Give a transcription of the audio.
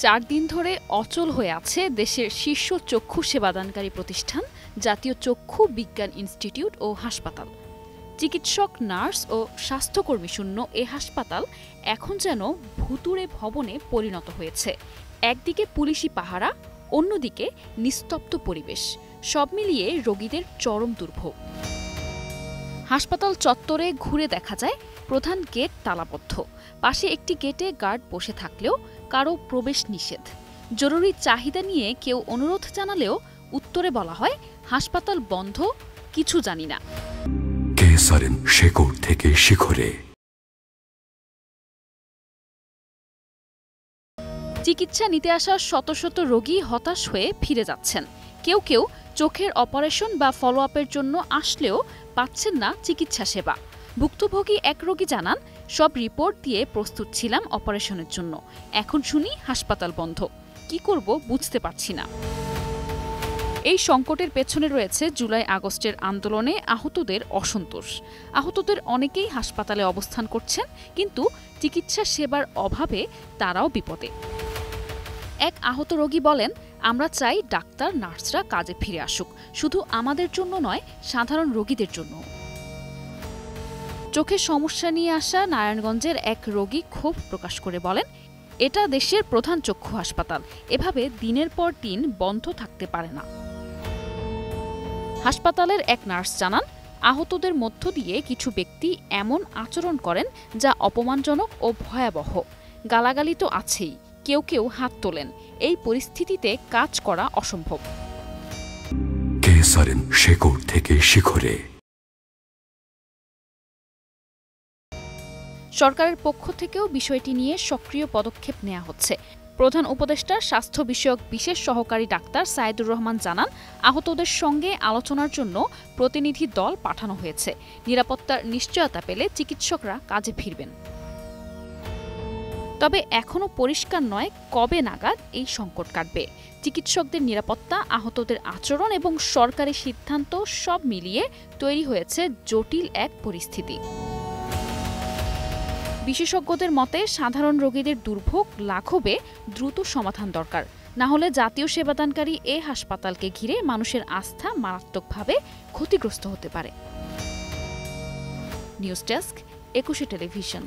4 দিন ধরে অচল হয়ে আছে দেশের শীর্ষ চক্ষু সেবাদানকারী প্রতিষ্ঠান জাতীয় চক্ষু বিজ্ঞান ইনস্টিটিউট ও হাসপাতাল। চিকিৎসক, নার্স ও স্বাস্থ্যকর্মী শূন্য এ হাসপাতাল এখন যেন ভুতুড়ে ভবনে পরিণত হয়েছে। একদিকে পুলিশি পাহারা, অন্যদিকে নিস্তব্ধ পরিবেশ, সব মিলিয়ে রোগীদের চরম দুর্ভোগ। হাসপাতাল চত্বরে ঘুরে দেখা যায় প্রধান গেট তালাবদ্ধ, পাশে একটি গেটে গার্ড বসে থাকলেও কারো প্রবেশ নিষেধ। জরুরি চাহিদা নিয়ে কেউ অনুরোধ জানালেও উত্তরে বলা হয় হাসপাতাল বন্ধ, কিছু জানি না। শেকড় থেকে শিখরে। চিকিৎসা নিতে আসা শত শত রোগী হতাশ হয়ে ফিরে যাচ্ছেন। কেউ কেউ চোখের অপারেশন বা ফলো আপের জন্য আসলেও পাচ্ছেন না চিকিৎসা সেবা। ভুক্তভোগী এক রোগী জানান, সব রিপোর্ট দিয়ে প্রস্তুত ছিলাম অপারেশনের জন্য, এখন শুনি হাসপাতাল বন্ধ, কি করব বুঝতে পারছি না। এই সংকটের পেছনে রয়েছে জুলাই আগস্টের আন্দোলনে আহতদের অসন্তোষ। আহতদের অনেকেই হাসপাতালে অবস্থান করছেন, কিন্তু চিকিৎসা সেবার অভাবে তারাও বিপদে। এক আহত রোগী বলেন, আমরা চাই ডাক্তার, নার্সরা কাজে ফিরে আসুক, শুধু আমাদের জন্য নয়, সাধারণ রোগীদের জন্য। চোখের সমস্যা নিয়ে আসা নারায়ণগঞ্জের এক রোগী ক্ষোভ প্রকাশ করে বলেন, এটা দেশের প্রধান চক্ষু হাসপাতাল, এভাবে দিনের পর দিন বন্ধ থাকতে পারে না। হাসপাতালের এক নার্স জানান, আহতদের মধ্য দিয়ে কিছু ব্যক্তি এমন আচরণ করেন যা অপমানজনক ও ভয়াবহ। গালাগালি তো আছেই, কেউ কেউ হাত তোলেন। এই পরিস্থিতিতে কাজ করা অসম্ভব। শেকড় থেকে শিখরে। সরকারের পক্ষ থেকেও বিষয়টি নিয়ে সক্রিয় পদক্ষেপ নেওয়া হচ্ছে। প্রধান উপদেষ্টার স্বাস্থ্য বিষয়ক বিশেষ সহকারী ডাক্তার সাইদুর রহমান জানান, আহতদের সঙ্গে আলোচনার জন্য প্রতিনিধি দল পাঠানো হয়েছে। নিরাপত্তার নিশ্চয়তা পেলে চিকিৎসকরা কাজে ফিরবেন। তবে এখনও পরিষ্কার নয় কবে নাগাদ এই সংকট কাটবে। চিকিৎসকদের নিরাপত্তা, আহতদের আচরণ এবং সরকারি সিদ্ধান্ত সব মিলিয়ে তৈরি হয়েছে জটিল এক পরিস্থিতি। বিশেষজ্ঞদের মতে, সাধারণ রোগীদের দুর্ভোগ লাঘবে দ্রুত সমাধান দরকার, না হলে জাতীয় সেবাদানকারী এ হাসপাতালকে ঘিরে মানুষের আস্থা মারাত্মকভাবে ক্ষতিগ্রস্ত হতে পারে। News desk, 21 television.